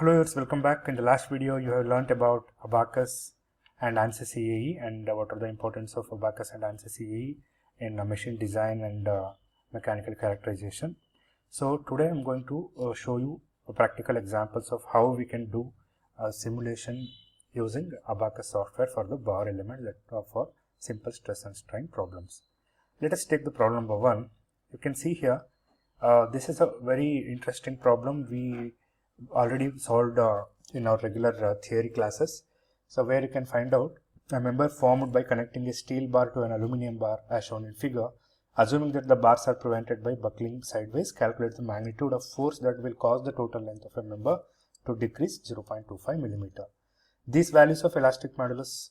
Hello viewers, welcome back. In the last video you have learnt about Abaqus and ANSYS CAE and what are the importance of Abaqus and ANSYS CAE in machine design and mechanical characterization. So today I am going to show you practical examples of how we can do simulation using Abaqus software for the bar element that for simple stress and strain problems. Let us take the problem number 1. You can see here this is a very interesting problem we already solved in our regular theory classes. So where you can find out a member formed by connecting a steel bar to an aluminum bar as shown in figure. Assuming that the bars are prevented by buckling sideways, calculate the magnitude of force that will cause the total length of a member to decrease 0.25 millimeter. These values of elastic modulus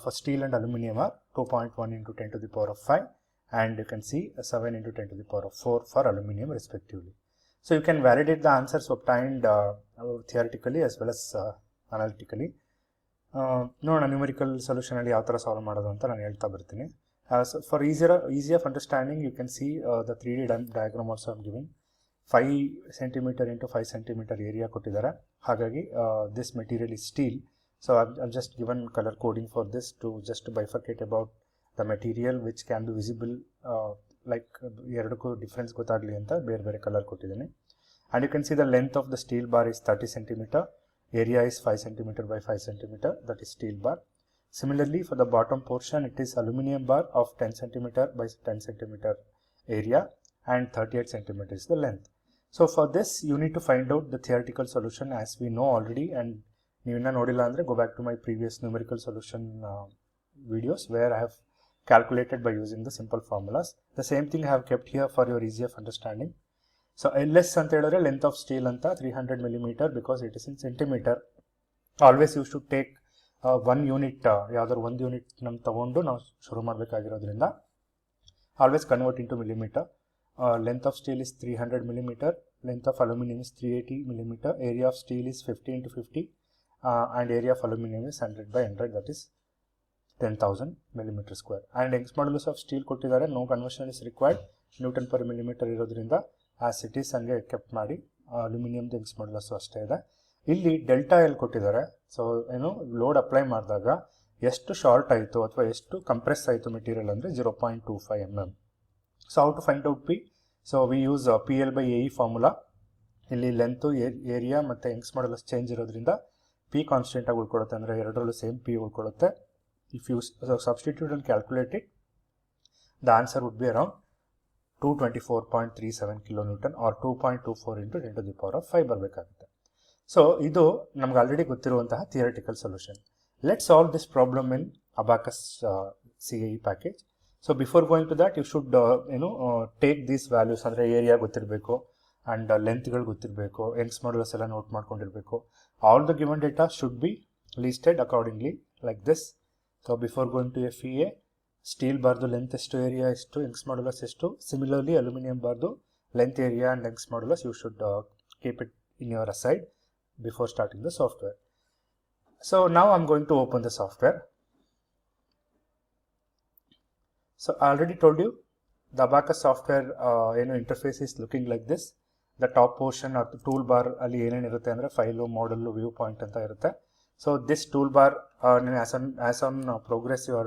for steel and aluminum are 2.1 into 10 to the power of 5 and you can see 7 into 10 to the power of 4 for aluminum respectively. So you can validate the answers obtained theoretically as well as analytically. ನೋಡೋಣ numerical solution ಅಲ್ಲಿ ಯಾವ ತರ solve ಮಾಡೋದು ಅಂತ ನಾನು ಹೇಳ್ತಾ ಬರ್ತೀನಿ. So for easy of understanding, you can see the 3D diagram also I'm giving. 5 cm into 5 cm area ಕೊಟ್ಟಿದ್ದಾರೆ. ಹಾಗಾಗಿ this material is steel. So I've just given color coding for this to just bifurcate about the material which can be visible like ಎರಡಕ್ಕೂ difference ಗೊತ್ತಾಗಲಿ ಅಂತ ಬೇರೆ ಬೇರೆ colour ಕೊಟ್ಟಿದ್ದೀನಿ. And you can see the length of the steel bar is 30 cm, area is 5 cm by 5 cm, that is steel bar. Similarly for the bottom portion it is aluminum bar of 10 cm by 10 cm area and 38 cm is the length. So for this you need to find out the theoretical solution as we know already, and ನೀವು ಇನ್ನ ನೋಡಿಲ್ಲ ಅಂದರೆ go back to my previous numerical solution videos where I have calculated by using the simple formulas. The same thing I have kept here for your easy of understanding. So LS ಅಂತ ಹೇಳಿದ್ರೆ length of steel ಅಂತ 300 millimeter because it is in centimeter. Always you should take one unit, ಯಾವ್ದಾದ್ರು ಒಂದು unit ನಮ್ ತಗೊಂಡು ನಾವು ಶುರು ಮಾಡಬೇಕಾಗಿರೋದ್ರಿಂದ always convert into millimeter. Length of steel is 300 millimeter, length of aluminum is 380 millimeter, area of steel is 50 into 50 and area of aluminum is 100 by 100, that is 10,000 millimeter square. And Young's modulus of steel ಕೊಟ್ಟಿದ್ದಾರೆ, no conversion is required, Newton per millimeter ಇರೋದ್ರಿಂದ as it is ಹಂಗೆ kept ಮಾಡಿ. Aluminium Young's modulus ಅಷ್ಟೇ ಇದೆ. ಇಲ್ಲಿ delta L ಕೊಟ್ಟಿದ್ದಾರೆ. So ಏನು load apply ಮಾಡಿದಾಗ ಎಷ್ಟು ಶಾರ್ಟ್ ಆಯಿತು ಅಥವಾ ಎಷ್ಟು ಕಂಪ್ರೆಸ್ ಆಯಿತು ಮೆಟೀರಿಯಲ್ ಅಂದರೆ 0.25 mm. So how to find out P? So we use PL by AE formula. ಇಲ್ಲಿ ಲೆಂತು ಏರಿಯಾ ಮತ್ತು Young's modulus ಚೇಂಜ್ ಇರೋದ್ರಿಂದ ಪಿ ಕಾನ್ಸ್ಟೆಂಟ್ ಆಗಿ ಉಳ್ಕೊಳ್ಳುತ್ತೆ, ಅಂದರೆ ಎರಡರಲ್ಲೂ ಸೇಮ್ ಪಿ ಉಳ್ಕೊಳ್ಳುತ್ತೆ. If you substitute and calculate it, the answer would be around 224.37 kilonewton or 2.24 into 10 to the power of 5 ಬರಬೇಕಾಗುತ್ತೆ. So ಇದು ನಮ್ಗೆ ಆಲ್ರೆಡಿ ಗೊತ್ತಿರುವಂತಹ theoretical solution. Let solve this problem in Abaqus CAE package. So before going to that you should take these values, ಅಂದರೆ area ಗೊತ್ತಿರಬೇಕು and ಲೆಂತ್ಗಳು ಗೊತ್ತಿರಬೇಕು, Young's modulus ಎಲ್ಲ note ಮಾಡ್ಕೊಂಡಿರಬೇಕು. All the given data should be listed accordingly like this. So before going to FEA, steel barದು length ಎಷ್ಟು, area ಎಷ್ಟು, Young's modulus ಎಷ್ಟು. Similarly aluminum barದು length, area and Young's modulus you should keep it in your aside before starting the software. So now I'm going to open the software. So I already told you the Abaqus software interface is looking like this. The top portion or the toolbar ಅಲ್ಲಿ ಏನೇನು ಇರುತ್ತೆ ಅಂದರೆ file, ಮಾಡಲು, view point ಅಂತ ಇರುತ್ತೆ. So this toolbar, as on progress your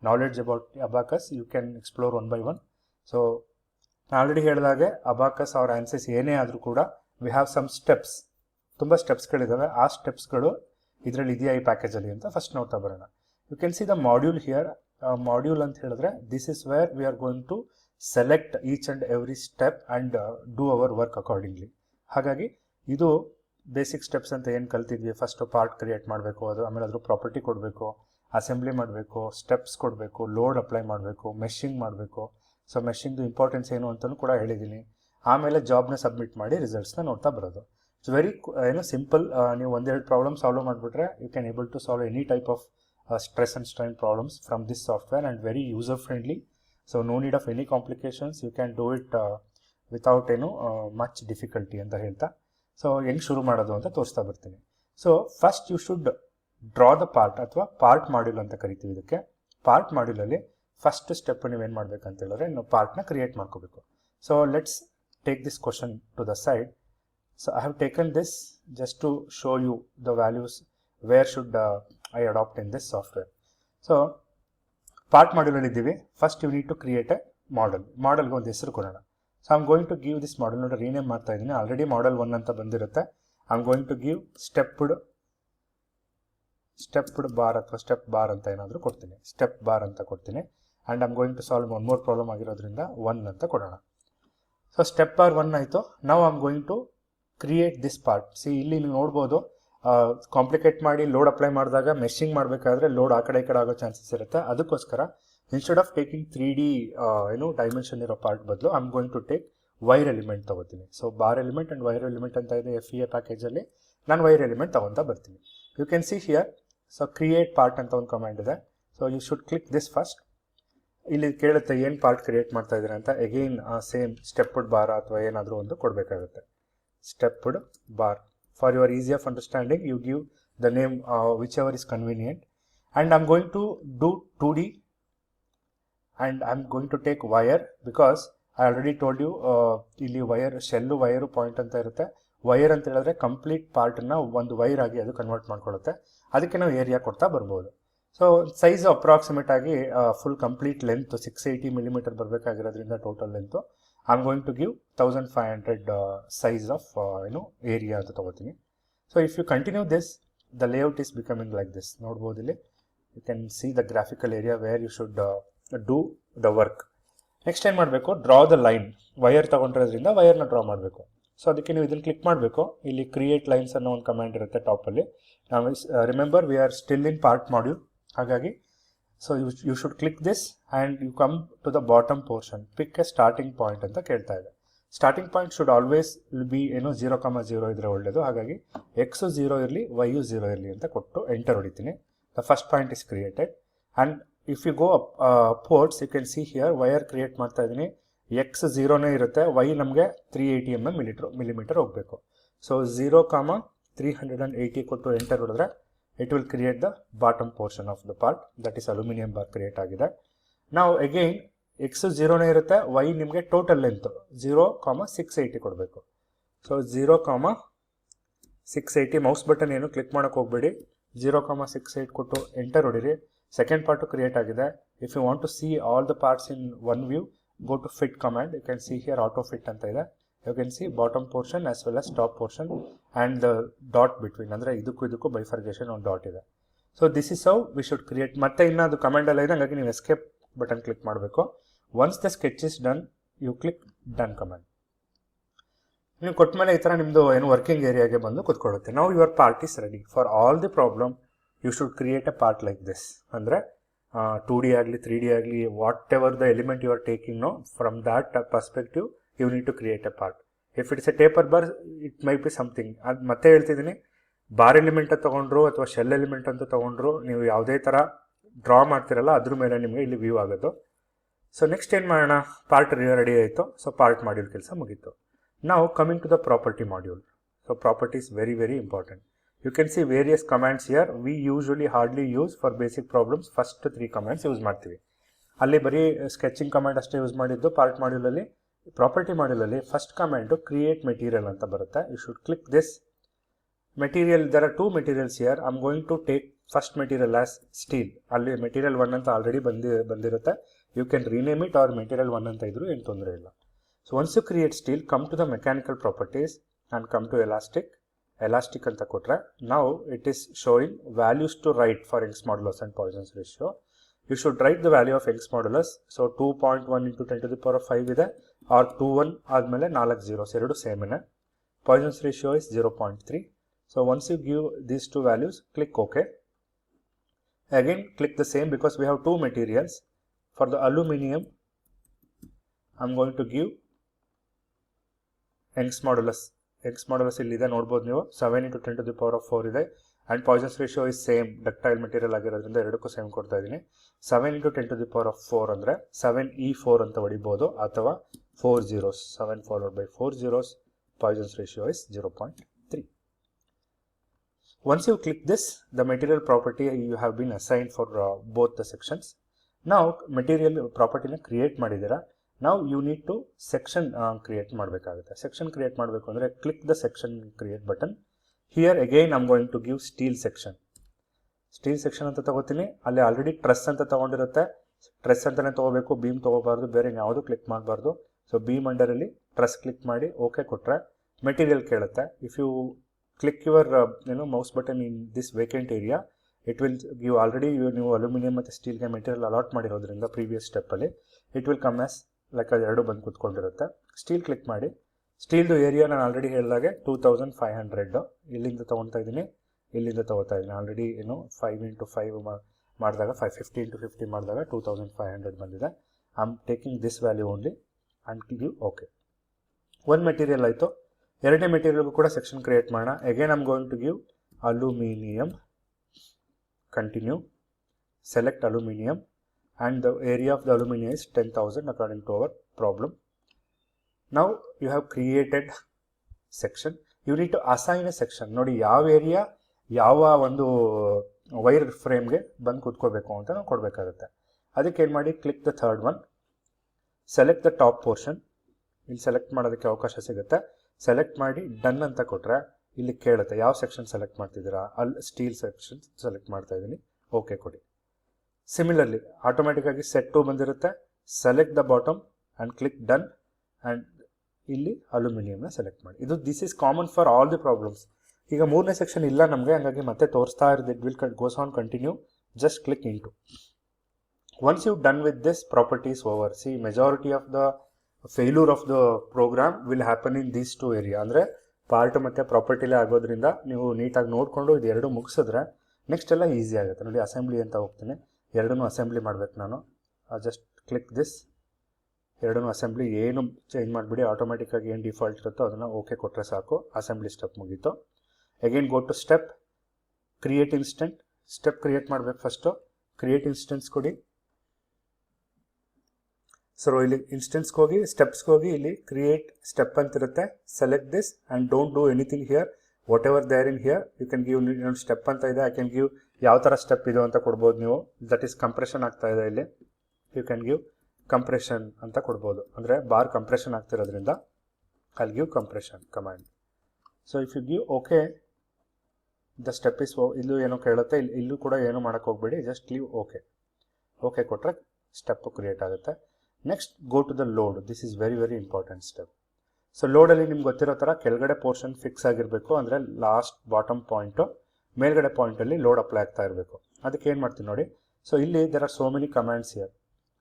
knowledge about Abaqus, you can explore one by one. So already ಹೇಳಿದಾಗೆ Abaqus or ANSYS ಏನೇ ಆದರೂ ಕೂಡ we have some steps, ತುಂಬ ಸ್ಟೆಪ್ಸ್ಗಳಿದ್ದಾವೆ. ಆ ಸ್ಟೆಪ್ಸ್ಗಳು ಇದರಲ್ಲಿ ಇದೆಯಾ ಈ ಪ್ಯಾಕೇಜಲ್ಲಿ ಅಂತ ಫಸ್ಟ್ ನೋಡ್ತಾ ಬರೋಣ. You can see the module here. Module ಅಂತ ಹೇಳಿದ್ರೆ this is where we are going to select each and every step and do our work accordingly. ಹಾಗಾಗಿ ಇದು ಬೇಸಿಕ್ ಸ್ಟೆಪ್ಸ್ ಅಂತ ಏನು ಕಲ್ತಿದ್ವಿ, ಫಸ್ಟ್ ಪಾರ್ಟ್ ಕ್ರಿಯೇಟ್ ಮಾಡಬೇಕು, ಅದು ಆಮೇಲೆ ಅದ್ರ ಪ್ರಾಪರ್ಟಿ ಕೊಡಬೇಕು, ಅಸೆಂಬ್ಲಿ ಮಾಡಬೇಕು, ಸ್ಟೆಪ್ಸ್ ಕೊಡಬೇಕು, ಲೋಡ್ ಅಪ್ಲೈ ಮಾಡಬೇಕು, ಮೆಷಿಂಗ್ ಮಾಡಬೇಕು. ಸೊ ಮೆಷಿಂಗ್ದು ಇಂಪಾರ್ಟೆನ್ಸ್ ಏನು ಅಂತಲೂ ಕೂಡ ಹೇಳಿದ್ದೀನಿ. ಆಮೇಲೆ ಜಾಬ್ನ ಸಬ್ಮಿಟ್ ಮಾಡಿ ರಿಸಲ್ಟ್ಸ್ನ ನೋಡ್ತಾ ಬರೋದು. It's very simple. ನೀವು ಒಂದೆರಡು ಪ್ರಾಬ್ಲಮ್ ಸಾಲ್ವ್ ಮಾಡಿಬಿಟ್ರೆ you can able to solve any type of stress and strain problems from this software and very user friendly. So no need of any complications, you can do it without much difficulty ಅಂತ ಹೇಳ್ತಾ so ಹೆಂಗೆ ಶುರು ಮಾಡೋದು ಅಂತ ತೋರಿಸ್ತಾ ಬರ್ತೀನಿ. So first you should draw the part ಅಥವಾ part module ಅಂತ ಕರಿತೀವಿ ಇದಕ್ಕೆ. ಪಾರ್ಟ್ ಮಾಡ್ಯೂಲಲ್ಲಿ ಫಸ್ಟ್ ಸ್ಟೆಪ್ ನೀವೇನು ಮಾಡಬೇಕಂತ ಹೇಳಿದ್ರೆ ನಾವು ಪಾರ್ಟ್ನ ಕ್ರಿಯೇಟ್ ಮಾಡ್ಕೋಬೇಕು. So let's take this question to the side. So I have taken this just to show you the values where should I adopt in this software. So part module ಅಲ್ಲಿ ಇದ್ದೀವಿ. First you need to create a model. Model ಗೆ ಒಂದು ಹೆಸರು ಕೊಡೋಣ. So I'm going to give this model ನೋಡಿ rename ಮಾಡ್ತಾ ಇದ್ದೀನಿ. Already model 1 ಅಂತ ಬಂದಿರುತ್ತೆ. I'm going to give stepped bar ಅಥವಾ step bar ಅಂತ ಏನಾದರೂ ಕೊಡ್ತೀನಿ. Step bar ಅಂತ ಕೊಡ್ತೀನಿ. And I'm going to solve one more problem ಆಗಿರೋದ್ರಿಂದ 1 ಅಂತ ಕೊಡೋಣ. So step bar 1 ಆಯಿತು. Now I'm going to create this part. See ಇಲ್ಲಿ ನೀವು ನೋಡ್ಬೋದು ಕಾಂಪ್ಲಿಕೇಟ್ ಮಾಡಿ ಲೋಡ್ ಅಪ್ಲೈ ಮಾಡಿದಾಗ ಮೆಶಿಂಗ್ ಮಾಡಬೇಕಾದ್ರೆ ಲೋಡ್ ಆ ಕಡೆ ಈ ಕಡೆ ಆಗೋ ಚಾನ್ಸಸ್ ಇರುತ್ತೆ. ಅದಕ್ಕೋಸ್ಕರ instead of taking 3D dimension ಇರೋ ಪಾರ್ಟ್ ಬದಲು I am going to take wire element ತಗೋತೀನಿ. So bar element and wire element ಅಂತ ಇದೆ FEA ಪ್ಯಾಕೇಜಲ್ಲಿ. ನಾನು ವೈರ್ ಎಲಿಮೆಂಟ್ ತಗೊತಾ ಬರ್ತೀನಿ. You can see here. So create part ಅಂತ ಒಂದು ಕಮಾಂಡ್ ಇದೆ. So you should click this first. ಇಲ್ಲಿ ಕೇಳುತ್ತೆ ಏನು ಪಾರ್ಟ್ ಕ್ರಿಯೇಟ್ ಮಾಡ್ತಾ ಇದ್ದೀರಾ ಅಂತ. ಅಗೈನ್ ಸೇಮ್ ಸ್ಟೆಪ್ಡ್ ಬಾರ್ ಅಥವಾ ಏನಾದರೂ ಒಂದು ಕೊಡಬೇಕಾಗುತ್ತೆ. Stepped bar. For your easy of understanding, you give the name whichever is convenient. And I'm going to do 2D and I'm going to take wire because I already told you ಇಲ್ಲಿ wire shell wire point ಅಂತ ಇರುತ್ತೆ. Wire ಅಂತ ಹೇಳಿದ್ರೆ complete ಪಾರ್ಟನ್ನ ಒಂದು wire ಆಗಿ ಅದು convert ಮಾಡ್ಕೊಳ್ಳುತ್ತೆ. ಅದಕ್ಕೆ ನಾವು ಏರಿಯಾ ಕೊಡ್ತಾ ಬರ್ಬೋದು. ಸೊ ಸೈಜ್ ಅಪ್ರಾಕ್ಸಿಮೇಟ್ ಆಗಿ ಫುಲ್ ಕಂಪ್ಲೀಟ್ ಲೆಂತ್ 680 mm ಬರಬೇಕಾಗಿರೋದ್ರಿಂದ total length I'm going to give 1500 size of area ಅಂತ ತಗೋತೀನಿ. So if you continue this, the layout is becoming like this. ನೋಡ್ಬೋದು ಇಲ್ಲಿ you can see the graphical area where you should do the work. Next ಏನು ಮಾಡಬೇಕು, draw the line. Wire ತಗೊಂಡಿರೋದ್ರಿಂದ ವೈರ್ನ draw ಮಾಡಬೇಕು. So ಅದಕ್ಕೆ ನೀವು ಇದನ್ನು ಕ್ಲಿಕ್ ಮಾಡಬೇಕು. ಇಲ್ಲಿ ಕ್ರಿಯೇಟ್ ಲೈನ್ಸ್ ಅನ್ನೋ ಒಂದು ಕಮಾಂಡ್ ಇರುತ್ತೆ ಟಾಪಲ್ಲಿ. ನಾವು remember we are still in part module, ಹಾಗಾಗಿ so you should click this and you come to the bottom portion. Pick a starting point ಅಂತ ಕೇಳ್ತಾ ಇದೆ. Starting point should always be 0,0 ಇದ್ರೆ ಒಳ್ಳೆಯದು. ಹಾಗಾಗಿ X 0 ಇರಲಿ, Y 0 ಇರಲಿ ಅಂತ ಕೊಟ್ಟು ಎಂಟರ್ ಹೊಡಿತೀನಿ. The first point is created. And if you go ports you can see here wire create ಮಾಡ್ತಾ ಇದ್ದೀನಿ. X 0ನೇ ಇರುತ್ತೆ, Y ನಮಗೆ 380 mm ಹೋಗಬೇಕು. ಸೊ 0,380 ಕೊಟ್ಟು ಎಂಟರ್ ಹೊಡೆದ್ರೆ it will create the bottom portion of the part, that is aluminum bar create ಆಗಿದೆ. ನಾವು again X 0ನೇ ಇರುತ್ತೆ, Y ನಿಮಗೆ ಟೋಟಲ್ ಲೆಂತ್ 0,680 ಕೊಡಬೇಕು. ಸೊ 0,680 ಮೌಸ್ ಬಟನ್ ಏನು ಕ್ಲಿಕ್ ಮಾಡೋಕೆ ಹೋಗಬೇಡಿ. 0,68 ಕೊಟ್ಟು ಎಂಟರ್ ಹೊಡಿರಿ. ಸೆಕೆಂಡ್ ಪಾರ್ಟು ಕ್ರಿಯೇಟ್ ಆಗಿದೆ. If you want to see all the parts in one view, go to fit command. You can see here auto fit ಅಂತ ಇದೆ. You can see bottom portion as well as top portion and the dot between. ಅಂದರೆ ಇದಕ್ಕೂ bifurcation ಒಂದು dot ಇದೆ. So this is how we should create. ಮತ್ತೆ ಇನ್ನೂ ಅದು command ಎಲ್ಲ ಇದೆ, ಹಾಗಾಗಿ ನೀವು ಎಸ್ಕೇಪ್ ಬಟನ್ ಕ್ಲಿಕ್ ಮಾಡಬೇಕು. Once the sketch is done, you click done command. ನೀವು ಕೊಟ್ಟ ಮೇಲೆ ಈ ಥರ ನಿಮ್ಮದು ವರ್ಕಿಂಗ್ ಏರಿಯಾಗೆ ಬಂದು ಕೂತ್ಕೊಳ್ಳುತ್ತೆ. ನಾವು your part is ready for all the problem. You should create a part like this. ಅಂದರೆ 2D ಆಗಲಿ 3D ಆಗಲಿ, whatever the element you are taking no, from that perspective you need to create a part. If it is a taper bar, it might be something. ಅದು ಮತ್ತೆ ಹೇಳ್ತಿದ್ದೀನಿ, bar element ತೊಗೊಂಡ್ರು ಅಥವಾ shell element ಅಂತ ತೊಗೊಂಡ್ರು ನೀವು ಯಾವುದೇ ಥರ ಡ್ರಾ ಮಾಡ್ತಿರಲ್ಲ ಅದ್ರ ಮೇಲೆ ನಿಮಗೆ ಇಲ್ಲಿ ವ್ಯೂ ಆಗೋದು. ಸೊ ನೆಕ್ಸ್ಟ್ ಏನು ಮಾಡೋಣ, ಪಾರ್ಟ್ ರೆಡಿ ಆಯಿತು. ಸೊ ಪಾರ್ಟ್ ಮಾಡ್ಯೂಲ್ ಕೆಲಸ ಮುಗೀತು. ನಾವು coming to the property module. So property is very very important. You can see various commands here. We usually hardly use for basic problems. First 3 commands use ಮಾಡ್ತೀವಿ. ಅಲ್ಲಿ ಬರೀ sketching command ಅಷ್ಟೇ use ಮಾಡಿದ್ದು. Part ಮಾಡ್ಯೂಲಲ್ಲಿ property ಮಾಡ್ಯೂಲಲ್ಲಿ first command create material ಅಂತ ಬರುತ್ತೆ. You should click this material. There are 2 materials here. I am going to take first material as steel. ಅಲ್ಲಿ ಮೆಟೀರಿಯಲ್ 1 ಅಂತ ಆಲ್ರೆಡಿ ಬಂದಿರುತ್ತೆ. You can rename it or material 1 ಅಂತ ಇದ್ರೂ ಏನು ತೊಂದರೆ ಇಲ್ಲ. So once you create steel, come to the mechanical properties and come to elastic ಅಂತ ಕೊಟ್ಟರೆ ನಾವು it is showing values to write for Young's modulus and Poisson's ratio. You should write the value of Young's modulus. So 2.1 into 10 to the power of 5 ಇದೆ, or 21 ಆದಮೇಲೆ 4 zeros ಎರಡು same ಇದೆ. Poisson's ratio is 0.3. So once you give these two values, click OK. Again click the same because we have 2 materials. For the aluminium, I am going to give Young's modulus. Young's modulus ಇಲ್ಲಿದೆ ನೋಡ್ಬೋದು ನೀವು. 7 into 10 to the power of 4 ಇದೆ. And Poisson's ratio is same, ductile material ಆಗಿರೋದ್ರಿಂದ ಎರಡಕ್ಕೂ same ಕೊಡ್ತಾ ಇದ್ದೀನಿ. 7 into 10 to the power of 4 ಅಂದರೆ 7E4 ಅಂತ ಹೊಡಿಬೋದು, ಅಥವಾ 4 zeros, 7 followed by 4 zeros. Poisson's ratio is 0.3. Once you click this, the material property you have been assigned for both the sections. Now material property na create ಮಾಡಿದ್ದೀರಾ. ನಾವು you need to section create ಮಾಡಬೇಕಾಗುತ್ತೆ. Section create ಮಾಡಬೇಕು ಅಂದರೆ click the section create button. Here again I am going to give steel section. Steel section ಅಂತ ತಗೋತೀನಿ. ಅಲ್ಲಿ already ಟ್ರೆಸ್ ಅಂತ ತೊಗೊಂಡಿರುತ್ತೆ. ಟ್ರೆಸ್ ಅಂತಲೇ ತೊಗೋಬೇಕು, ಬೀಮ್ ತೊಗೋಬಾರ್ದು, ಬೇರೆ ಯಾವುದು ಕ್ಲಿಕ್ ಮಾಡಬಾರ್ದು. ಸೊ ಬೀಮ್ ಅಂಡರಲ್ಲಿ ಟ್ರೆಸ್ ಕ್ಲಿಕ್ ಮಾಡಿ ಓಕೆ ಕೊಟ್ಟರೆ ಮೆಟೀರಿಯಲ್ ಕೇಳುತ್ತೆ. If you click your mouse button in this vacant area, it will give already ನೀವು ಅಲ್ಯೂಮಿನಿಯಂ ಮತ್ತು ಸ್ಟೀಲ್ಗೆ ಮೆಟೀರಿಯಲ್ ಅಲಾಟ್ ಮಾಡಿರೋದ್ರಿಂದ ಪ್ರೀವಿಯಸ್ ಸ್ಟೆಪ್ಪಲ್ಲಿ it will come as like ಅದು ಬಂದು ಕೂತ್ಕೊಂಡಿರುತ್ತೆ. ಸ್ಟೀಲ್ ಕ್ಲಿಕ್ ಮಾಡಿ. ಸ್ಟೀಲ್ದು ಏರಿಯಾ ನಾನು ಆಲ್ರೆಡಿ ಹೇಳಿದಾಗೆ 2500 ಇಲ್ಲಿಂದ ತೊಗೊತಾ ಇದ್ದೀನಿ, ಇಲ್ಲಿಂದ ತೊಗೋತಾ ಇದ್ದೀನಿ. ಆಲ್ರೆಡಿ 5 × 5 ಮಾಡಿದಾಗ 50 × 50 ಮಾಡಿದಾಗ 2500 ಬಂದಿದೆ. I am taking this value only and give okay. ಒಂದು ಮೆಟೀರಿಯಲ್ ಆಯಿತು. ಎರಡನೇ ಮೆಟೀರಿಯಲ್ಗೂ ಕೂಡ ಸೆಕ್ಷನ್ ಕ್ರಿಯೇಟ್ ಮಾಡೋಣ. Again I am going to give aluminium, continue, select aluminum, and the area of the aluminum is 10,000 according to our problem. Now you have created section. You need to assign a section. ನೋಡಿ ಯಾವ area ಯಾವ ಒಂದು wire ಫ್ರೇಮ್ಗೆ ಬಂದು ಕೂತ್ಕೋಬೇಕು ಅಂತ ನಾವು ಕೊಡಬೇಕಾಗುತ್ತೆ. ಅದಕ್ಕೆ ಏನು ಮಾಡಿ, click the third one, select the top portion. ಇಲ್ಲಿ ಸೆಲೆಕ್ಟ್ ಮಾಡೋದಕ್ಕೆ ಅವಕಾಶ ಸಿಗುತ್ತೆ. ಸೆಲೆಕ್ಟ್ ಮಾಡಿ ಡನ್ ಅಂತ ಕೊಟ್ಟರೆ ಇಲ್ಲಿ ಕೇಳುತ್ತೆ ಯಾವ ಸೆಕ್ಷನ್ ಸೆಲೆಕ್ಟ್ ಮಾಡ್ತಿದ್ದೀರಾ. ಅಲ್ಲಿ ಸ್ಟೀಲ್ ಸೆಕ್ಷನ್ ಸೆಲೆಕ್ಟ್ ಮಾಡ್ತಾ ಇದ್ದೀನಿ, ಓಕೆ ಕೊಡಿ. ಸಿಮಿಲರ್ಲಿ ಆಟೋಮೆಟಿಕ್ಕಾಗಿ ಸೆಟ್ ಟು ಬಂದಿರುತ್ತೆ. Select the bottom and click done and ಇಲ್ಲಿ ಅಲ್ಯೂಮಿನಿಯಂನ ಸೆಲೆಕ್ಟ್ ಮಾಡಿ. ಇದು this is common for all the problems. ಈಗ ಮೂರನೇ ಸೆಕ್ಷನ್ ಇಲ್ಲ ನಮಗೆ, ಹಂಗಾಗಿ ಮತ್ತೆ ತೋರಿಸ್ತಾ ಇರೋದು. It will goes on continue, just click in to. Once you done with this, properties over. See majority of the failure of the program will happen in these two area. ಅಂದರೆ part ಮತ್ತು ಪ್ರಾಪರ್ಟಿಲೇ ಆಗೋದ್ರಿಂದ ನೀವು ನೀಟಾಗಿ ನೋಡಿಕೊಂಡು ಇದು ಎರಡು ಮುಗಿಸಿದ್ರೆ next ಎಲ್ಲ ಈಸಿ ಆಗುತ್ತೆ. ನೋಡಿ ಅಸೆಂಬ್ಲಿ ಅಂತ ಹೋಗ್ತೀನಿ, ಎರಡನ್ನೂ ಅಸೆಂಬ್ಲಿ ಮಾಡಬೇಕು ನಾನು. ಜಸ್ಟ್ ಕ್ಲಿಕ್ ದಿಸ್, ಎರಡನ್ನೂ ಅಸೆಂಬ್ಲಿ. ಏನು ಚೇಂಜ್ ಮಾಡಿಬಿಡಿ, ಆಟೋಮೆಟಿಕ್ಕಾಗಿ ಏನು ಡಿಫಾಲ್ಟ್ ಇರುತ್ತೋ ಅದನ್ನು ಓಕೆ ಕೊಟ್ಟರೆ ಸಾಕು. ಅಸೆಂಬ್ಲಿ ಸ್ಟೆಪ್ ಮುಗೀತು. Again go to step, create instance. Step create ಮಾಡಬೇಕು ಫಸ್ಟು. ಕ್ರಿಯೇಟ್ ಇನ್ಸ್ಟೆನ್ಸ್ ಕೊಡಿ. ಸೊ ಇಲ್ಲಿ ಇನ್ಸ್ಟೆನ್ಸ್ಗೆ ಹೋಗಿ, ಸ್ಟೆಪ್ಸ್ಗೆ ಹೋಗಿ, ಇಲ್ಲಿ ಕ್ರಿಯೇಟ್ ಸ್ಟೆಪ್ ಅಂತಿರುತ್ತೆ. Select this and don't do anything here. Whatever there in here you can give. ಇನ್ನೊಂದು ಸ್ಟೆಪ್ ಅಂತ ಇದೆ, ಐ ಕ್ಯಾನ್ ಗಿವ್ ಯಾವ ಥರ ಸ್ಟೆಪ್ ಇದು ಅಂತ ಕೊಡ್ಬೋದು ನೀವು. ದಟ್ ಈಸ್ ಕಂಪ್ರೆಷನ್ ಆಗ್ತಾ ಇದೆ ಇಲ್ಲಿ. ಯು ಕ್ಯಾನ್ ಗಿವ್ ಕಂಪ್ರೆಷನ್ ಅಂತ ಕೊಡ್ಬೋದು. ಅಂದರೆ ಬಾರ್ ಕಂಪ್ರೆಷನ್ ಆಗ್ತಿರೋದ್ರಿಂದ I give compression command. So if you give okay, the step is ಇಲ್ಲೂ ಏನೋ ಕೇಳುತ್ತೆ. ಇಲ್ಲೂ ಕೂಡ ಏನೂ ಮಾಡೋಕ್ಕೆ ಹೋಗ್ಬೇಡಿ, ಜಸ್ಟ್ ಲೀವ್ ಓಕೆ. ಓಕೆ ಕೊಟ್ಟರೆ ಸ್ಟೆಪ್ಪು ಕ್ರಿಯೇಟ್ ಆಗುತ್ತೆ. Next go to the load. This is very very important step. So ಲೋಡಲ್ಲಿ ನಿಮ್ಗೆ ಗೊತ್ತಿರೋ ಥರ ಕೆಳಗಡೆ ಪೋರ್ಷನ್ ಫಿಕ್ಸ್ ಆಗಿರಬೇಕು. ಅಂದರೆ ಲಾಸ್ಟ್ ಬಾಟಮ್ ಪಾಯಿಂಟು, ಮೇಲ್ಗಡೆ ಪಾಯಿಂಟಲ್ಲಿ ಲೋಡ್ ಅಪ್ಲೈ ಆಗ್ತಾ ಇರಬೇಕು. ಅದಕ್ಕೆ ಏನು ಮಾಡ್ತೀನಿ ನೋಡಿ. ಸೊ ಇಲ್ಲಿ there are so many commands here.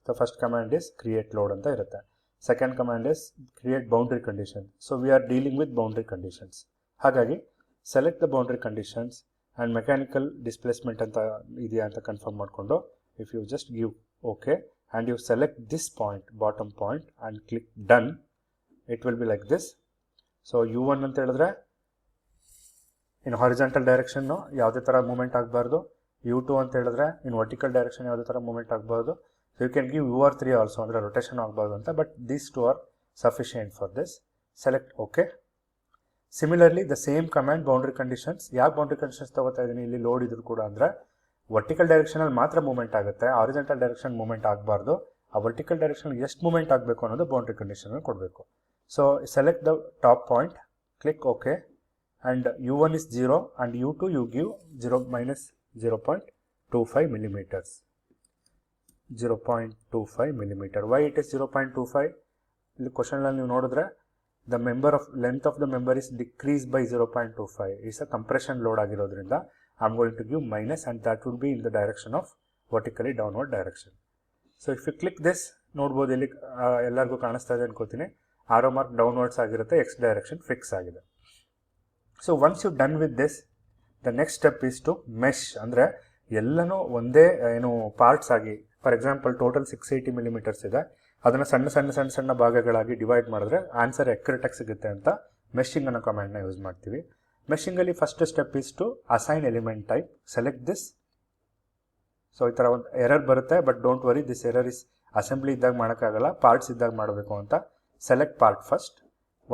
So first command is create load ಅಂತ ಇರುತ್ತೆ. Second command is create boundary condition. So we are dealing with boundary conditions. ಹಾಗಾಗಿ select the boundary conditions and mechanical displacement ಅಂತ ಇದೆಯಾ ಅಂತ confirm ಮಾಡಿಕೊಂಡು, if you just give okay and you select this point, bottom point, and click done, it will be like this. So U1 ಅಂತ ಹೇಳಿದ್ರೆ ಇನ್ horizontal direction ಯಾವುದೇ ಥರ movement ಆಗಬಾರ್ದು. U2 ಅಂತ ಹೇಳಿದ್ರೆ ಇನ್ ವರ್ಟಿಕಲ್ ಡೈರೆಕ್ಷನ್ ಯಾವುದೇ ಥರ ಮೂಮೆಂಟ್ ಆಗಬಾರ್ದು. So you can give UR3 also, ಅಂದರೆ ರೊಟೇಷನ್ ಆಗಬಾರ್ದು ಅಂತ. But these two are sufficient for this. Select okay. Similarly the same command boundary conditions. ಯಾಕೆ ಬೌಂಡ್ರಿ ಕಂಡೀಷನ್ಸ್ ತಗೋತಾ ಇದ್ದೀನಿ ಇಲ್ಲಿ ಲೋಡ್ ಇದ್ರು ಕೂಡ ಅಂದರೆ ವರ್ಟಿಕಲ್ ಡೈರೆಕ್ಷನಲ್ಲಿ ಮಾತ್ರ ಮೂಮೆಂಟ್ ಆಗುತ್ತೆ, ಹಾರಿಜಾಂಟಲ್ ಡೈರೆಕ್ಷನ್ ಮೂಮೆಂಟ್ ಆಗಬಾರ್ದು. ಆ ವರ್ಟಿಕಲ್ ಡೈರೆಕ್ಷನ್ ಎಷ್ಟು ಮೂಮೆಂಟ್ ಆಗಬೇಕು ಅನ್ನೋದು ಬೌಂಡ್ರಿ ಕಂಡೀಷನ್ ಕೊಡಬೇಕು. So select the top point, click okay, and U1 is 0 and U2 you give 0 minus 0.25 millimeters. 0.25 millimeter. Why it is 0.25? ಇಲ್ಲಿ ಕ್ವಶನಲ್ಲಿ ನೀವು ನೋಡಿದ್ರೆ the member of length of the member is decreased by 0.25. It's a compression load ಆಗಿರೋದ್ರಿಂದ I'm going to give minus, and that will be in the direction of vertically downward direction. So if you click this, ನೋಡ್ಬೋದು ಇಲ್ಲಿ ಎಲ್ಲರಿಗೂ ಕಾಣಿಸ್ತಾ ಇದೆ ಅನ್ಕೋತೀನಿ. Arrow mark downwards ಆಗಿರುತ್ತೆ, X direction fix ಆಗಿದೆ. So once you done with this, the next step is to mesh. ಅಂದರೆ ಎಲ್ಲನೂ ಒಂದೇ ಏನು ಪಾರ್ಟ್ಸ್ ಆಗಿ, ಫಾರ್ ಎಕ್ಸಾಂಪಲ್ ಟೋಟಲ್ 680 millimeters ಇದೆ, ಅದನ್ನು ಸಣ್ಣ ಸಣ್ಣ ಸಣ್ಣ ಸಣ್ಣ ಭಾಗಗಳಾಗಿ ಡಿವೈಡ್ ಮಾಡಿದ್ರೆ ಆನ್ಸರ್ ಎಕ್ಯುರೇಟಾಗಿ ಸಿಗುತ್ತೆ ಅಂತ ಮೆಶಿಂಗ್ ಅನ್ನೋ ಕಮಾಂಡ್ನ ಯೂಸ್ ಮಾಡ್ತೀವಿ. ಮೆಶಿಂಗಲ್ಲಿ first step is to assign element type. Select this. So ಈ ಥರ ಒಂದು ಎರರ್ ಬರುತ್ತೆ, but don't worry, this error is assembly ಇದ್ದಾಗ ಮಾಡೋಕ್ಕಾಗಲ್ಲ, ಪಾರ್ಟ್ಸ್ ಇದ್ದಾಗ ಮಾಡಬೇಕು ಅಂತ. Select part first.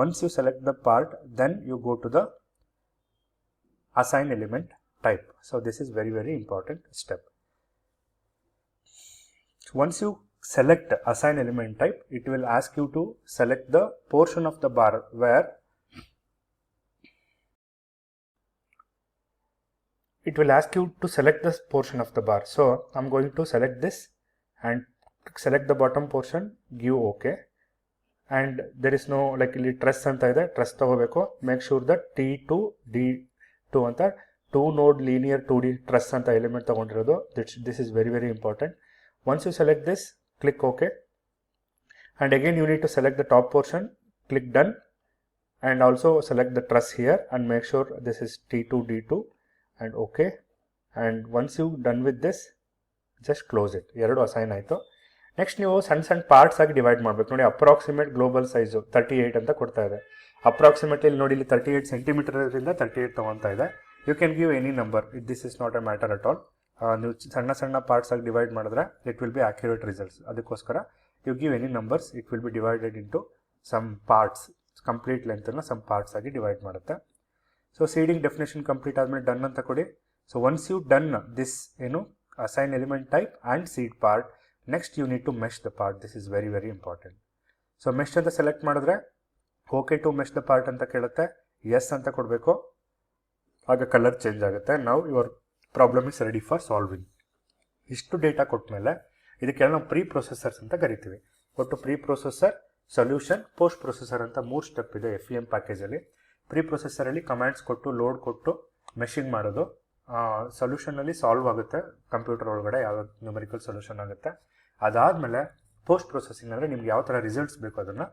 Once you select the part, then you go to the assign element type. So this is very very important step. Once you select assign element type, it will ask you to select the portion of the bar where it will ask you to select this portion of the bar. So I'm going to select this and select the bottom portion, give OK. And there is no like ಇಲ್ಲಿ ಟ್ರೆಸ್ ಅಂತ ಇದೆ, ಟ್ರೆಸ್ ತಗೋಬೇಕು. Make sure that T2 D2 ಅಂತ 2 node linear 2D ಟ್ರೆಸ್ ಅಂತ element ತಗೊಂಡಿರೋದು. This is very important. Once you select this, click OK. And again you need to select the top portion, click done, and also select the truss here and make sure this is T2 D2 and OK. And once you done with this, just close it. ಎರಡು assign ಆಯಿತು. Next ನೀವು ಸಣ್ಣ parts ಆಗಿ divide ಮಾಡಬೇಕು. ನೋಡಿ approximate global size 38 ಅಂತ ಕೊಡ್ತಾ ಇದೆ. ಅಪ್ರಾಕ್ಸಿಮೇಟ್ಲಿ ನೋಡಿ ಇಲ್ಲಿ 38 ಸೆಂಟಿಮೀಟರ್ ಇರೋದ್ರಿಂದ 38 ತಗೊತಾ ಇದೆ. You can give any number, this is not a matter at all. ನೀವು ಸಣ್ಣ ಪಾರ್ಟ್ಸ್ ಆಗಿ ಡಿವೈಡ್ ಮಾಡಿದ್ರೆ it will be accurate results. ಅದಕ್ಕೋಸ್ಕರ you give any numbers, it will be divided into some parts. Complete ಲೆಂತನ್ನು some parts ಆಗಿ divide ಮಾಡುತ್ತೆ. So seeding definition complete ಆದಮೇಲೆ done ಅಂತ ಕೊಡಿ. So once you done this ಏನು assign element type and seed part, next you need to mesh the part. This is very important. So mesh ಅಂತ select ಮಾಡಿದ್ರೆ okay to mesh the part ಅಂತ ಕೇಳುತ್ತೆ. S ಅಂತ ಕೊಡಬೇಕು, ಆಗ colour change ಆಗುತ್ತೆ. ನಾವು your problem is ready for solving. ಇಷ್ಟು ಡೇಟಾ ಕೊಟ್ಟ ಮೇಲೆ ಇದಕ್ಕೆಲ್ಲ ನಾವು ಪ್ರೀ ಪ್ರೊಸೆಸರ್ಸ್ ಅಂತ ಕರಿತೀವಿ. ಒಟ್ಟು pre processor, solution, post processor ಅಂತ 3 ಸ್ಟೆಪ್ ಇದೆ FEM ಪ್ಯಾಕೇಜಲ್ಲಿ. ಪ್ರೀ ಪ್ರೊಸೆಸರಲ್ಲಿ ಕಮಾಂಡ್ಸ್ ಕೊಟ್ಟು ಲೋಡ್ ಕೊಟ್ಟು ಮೆಷಿಂಗ್ ಮಾಡೋದು. ಸೊಲ್ಯೂಷನಲ್ಲಿ ಸಾಲ್ವ್ ಆಗುತ್ತೆ ಕಂಪ್ಯೂಟರ್ ಒಳಗಡೆ, ಯಾವ ನ್ಯೂಮರಿಕಲ್ ಸೊಲ್ಯೂಷನ್ ಆಗುತ್ತೆ. ಅದಾದಮೇಲೆ ಪೋಸ್ಟ್ ಪ್ರೊಸೆಸಿಂಗ್ ಅಂದರೆ ನಿಮ್ಗೆ ಯಾವ ಥರ ರಿಸಲ್ಟ್ಸ್ ಬೇಕು ಅದನ್ನು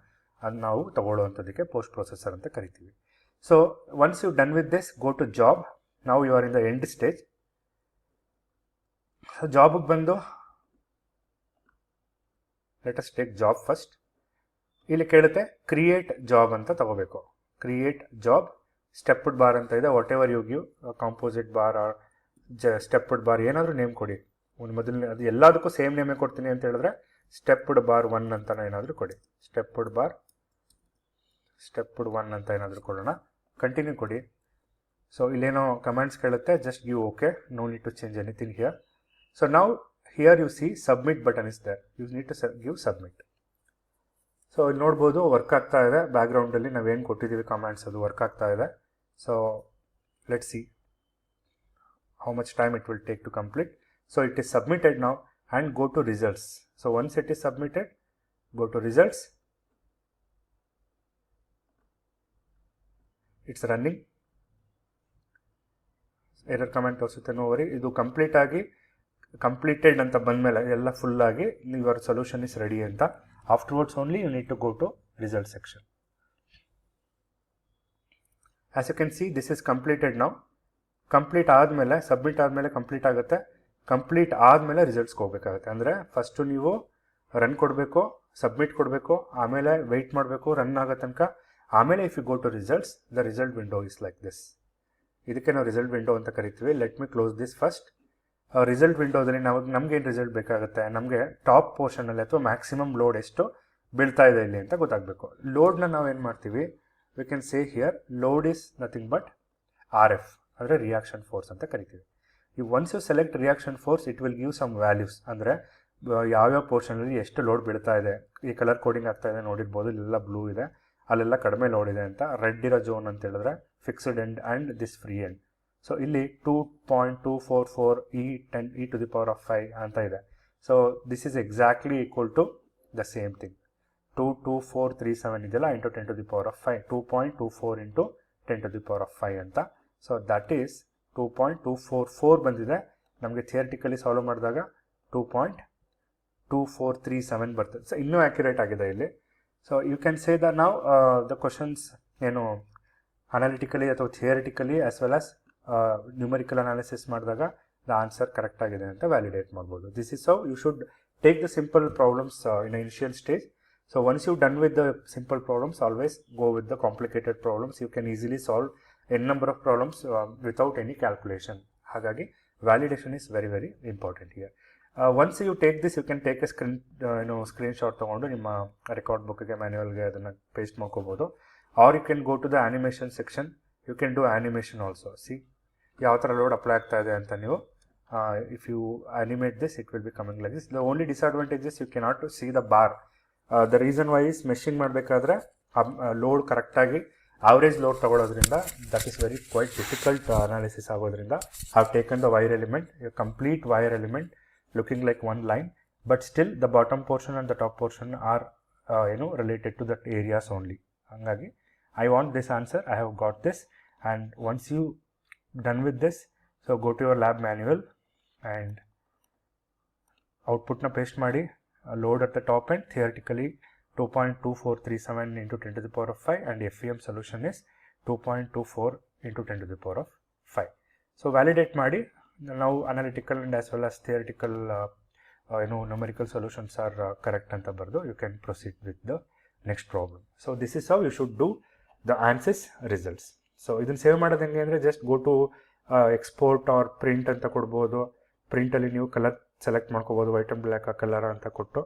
ನಾವು ತಗೊಳ್ಳುವಂಥದ್ದಕ್ಕೆ ಪೋಸ್ಟ್ ಪ್ರೊಸೆಸರ್ ಅಂತ ಕರಿತೀವಿ. So once you done with this, go to job. ನಾವು you are in the end stage. ಜಾಬಿಗೆ ಬಂದು let us take job first. ಇಲ್ಲಿ ಕೇಳುತ್ತೆ ಕ್ರಿಯೇಟ್ ಜಾಬ್ ಅಂತ ತಗೋಬೇಕು. ಕ್ರಿಯೇಟ್ ಜಾಬ್, ಸ್ಟೆಪ್ಡ್ ಬಾರ್ ಅಂತ ಇದೆ. Whatever you give, composite bar or stepped bar ಏನಾದರೂ ನೇಮ್ ಕೊಡಿ. ಒಂದು ಮೊದಲನೇ ಅದು ಎಲ್ಲದಕ್ಕೂ ಸೇಮ್ ನೇಮೇ ಕೊಡ್ತೀನಿ ಅಂತ ಹೇಳಿದ್ರೆ ಸ್ಟೆಪ್ಡ್ ಬಾರ್ 1 ಅಂತ ಏನಾದರೂ ಕೊಡಿ. ಸ್ಟೆಪ್ಡ್ 1 ಅಂತ ಏನಾದರೂ ಕೊಡೋಣ. ಕಂಟಿನ್ಯೂ ಕೊಡಿ. ಸೊ ಇಲ್ಲೇನೋ ಕಮೆಂಟ್ಸ್ ಕೇಳುತ್ತೆ, just give okay, no need to change anything here. So ನಾವು here you see submit button is there, you need to give submit. So ಇಲ್ಲಿ ನೋಡ್ಬೋದು ವರ್ಕ್ ಆಗ್ತಾ ಇದೆ. ಬ್ಯಾಕ್ಗ್ರೌಂಡಲ್ಲಿ ನಾವೇನು ಕೊಟ್ಟಿದ್ದೀವಿ ಕಮೆಂಟ್ಸ್ ಅದು ವರ್ಕ್ ಆಗ್ತಾ ಇದೆ. So let's see how much time it will take to complete. So it is submitted now and go to results. So once it is submitted, go to results. It's running. Error comment ತೋರಿಸುತ್ತೆ, no worry. ಇದು complete ಆಗಿ completed ಅಂತ ಬಂದಮೇಲೆ ಎಲ್ಲ full ಆಗಿ your solution is ready ಅಂತ. Afterwards only you need to go to result section. As you can see, this is completed now. Complete ಆದಮೇಲೆ submit ಆದಮೇಲೆ ಕಂಪ್ಲೀಟ್ ಆಗುತ್ತೆ. ಕಂಪ್ಲೀಟ್ ಆದಮೇಲೆ ರಿಸಲ್ಟ್ಸ್ಗೆ ಹೋಗಬೇಕಾಗುತ್ತೆ. ಅಂದರೆ ಫಸ್ಟು ನೀವು ರನ್ ಕೊಡಬೇಕು, ಸಬ್ಮಿಟ್ ಕೊಡಬೇಕು, ಆಮೇಲೆ ವೆಯ್ಟ್ ಮಾಡಬೇಕು ರನ್ ಆಗೋ ತನಕ. ಆಮೇಲೆ if you go to results, the result window is like this. ಇದಕ್ಕೆ ನಾವು ರಿಸಲ್ಟ್ ವಿಂಡೋ ಅಂತ ಕರಿತೀವಿ. Let me close this first. Result ವಿಂಡೋದಲ್ಲಿ ನಮಗೇನು ರಿಸಲ್ಟ್ ಬೇಕಾಗುತ್ತೆ, ನಮಗೆ ಟಾಪ್ ಪೋರ್ಷನಲ್ಲಿ ಅಥವಾ ಮ್ಯಾಕ್ಸಿಮಮ್ ಲೋಡ್ ಎಷ್ಟು ಬೀಳ್ತಾ ಇದೆ ಇಲ್ಲಿ ಅಂತ ಗೊತ್ತಾಗಬೇಕು. ಲೋಡ್ನ ನಾವು ಏನು ಮಾಡ್ತೀವಿ, we can say here load is nothing but RF, ಅಂದರೆ ರಿಯಾಕ್ಷನ್ ಫೋರ್ಸ್ ಅಂತ ಕರಿತೀವಿ. once you select reaction force, it will give some values. ಅಂದರೆ ಯಾವ್ಯಾವ ಪೋರ್ಷನಲ್ಲಿ ಎಷ್ಟು ಲೋಡ್ ಬೀಳ್ತಾ ಇದೆ. ಈ ಕಲರ್ ಕೋಡಿಂಗ್ ಆಗ್ತಾ ಇದೆ ನೋಡಿರ್ಬೋದು, ಇಲ್ಲೆಲ್ಲ ಬ್ಲೂ ಇದೆ, ಅಲ್ಲೆಲ್ಲ ಕಡಿಮೆ ಲೋಡ್ ಇದೆ ಅಂತ. ರೆಡ್ ಇರೋ ಝೋನ್ ಅಂತ ಹೇಳಿದ್ರೆ fixed end and this free end. So ಇಲ್ಲಿ 2.244 e⁻⁵ ಅಂತ ಇದೆ. So this is exactly equal to the same thing. 22437 ಇದೆಯಲ್ಲ ಇಂಟು 10⁵, 2.24 ಇಂಟು 10⁵ ಅಂತ. ಸೊ ದಟ್ ಈಸ್ 2.244 ಬಂದಿದೆ. ನಮಗೆ ಥಿಯರಿಟಿಕಲಿ ಸಾಲ್ವ್ ಮಾಡಿದಾಗ 2.2437 ಬರ್ತದೆ. ಸೊ ಇನ್ನೂ ಆ್ಯಕ್ಯುರೇಟ್ ಆಗಿದೆ ಇಲ್ಲಿ. So you can say the ನಾವು ದ ಕ್ವಶನ್ಸ್ ಏನು ಅನಾಲಿಟಿಕಲಿ ಅಥವಾ theoretically as well as numerical analysis ಮಾಡಿದಾಗ ದ ಆನ್ಸರ್ ಕರೆಕ್ಟ್ ಆಗಿದೆ ಅಂತ ವ್ಯಾಲಿಡೇಟ್ ಮಾಡ್ಬೋದು. This is how you should take the simple problems in initial stage. So once you're done with the simple problems, always go with the complicated problems. You can easily solve n number of problems without any calculation. Hagagi validation is very important here. Once you take this, you can take a screenshot ತಗೊಂಡು ನಿಮ್ಮ record ಬುಕ್ಗೆ ಮ್ಯಾನ್ಯುವಲ್ಗೆ ಅದನ್ನು paste ಮಾಡ್ಕೋಬೋದು. Or you can go to the animation section. You can do animation also. See ಯಾವ ಥರ load apply ಆಗ್ತಾ ಇದೆ ಅಂತ ನೀವು if you animate this, it will be coming like this. The only disadvantage is you cannot see the bar. The reason why is meshing ಮಾಡಬೇಕಾದ್ರೆ load ಕರೆಕ್ಟಾಗಿ average load ತಗೊಳ್ಳೋದ್ರಿಂದ that is very quite difficult analysis ಆಗೋದ್ರಿಂದ I have taken the wire element, a complete wire element looking like one line, but still the bottom portion and the top portion are related to that areas only. ಹಂಗಾಗಿ I want this answer, I have got this, and once you done with this, so go to your lab manual and output na paste ಮಾಡಿ, load at the top end, theoretically 2.2437 into 10 to the power of 5, and FEM solution is 2.24 into 10 to the power of 5. So validate ಮಾಡಿ, now analytical and as well as theoretical numerical solutions are correct anta bardu, you can proceed with the next problem. So this is how you should do the ANSYS results. So ಇದನ್ನು save ಮಾಡೋದು ಹೆಂಗೆ ಅಂದರೆ, just go to export or print ಅಂತ ಕೊಡ್ಬೋದು. ಪ್ರಿಂಟಲ್ಲಿ ನೀವು colour select ಮಾಡ್ಕೋಬೋದು, white and black colour ಅಂತ ಕೊಟ್ಟು,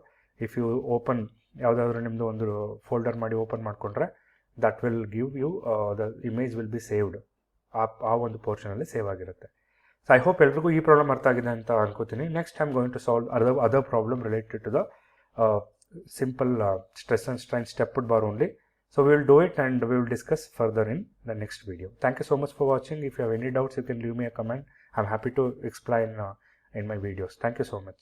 ಇಫ್ ಯು ಓಪನ್ ಯಾವುದಾದ್ರೂ ನಿಮ್ಮದು ಒಂದು ಫೋಲ್ಡರ್ ಮಾಡಿ ಓಪನ್ ಮಾಡಿಕೊಂಡ್ರೆ that will give you the image will be saved, ಆ ಒಂದು ಪೋರ್ಷನಲ್ಲಿ ಸೇವ್ ಆಗಿರುತ್ತೆ. ಸೊ ಐ ಹೋಪ್ ಎಲ್ರಿಗೂ ಈ ಪ್ರಾಬ್ಲಮ್ ಅರ್ಥ ಆಗಿದೆ ಅಂತ ಅನ್ಕೋತೀನಿ. Next I am going to solve other problem related to the simple stress and strain stepped bar only. So we will do it and we will discuss further in the next video. Thank you so much for watching. If you have any doubts, you can leave me a comment. I'm happy to explain in my videos. Thank you so much.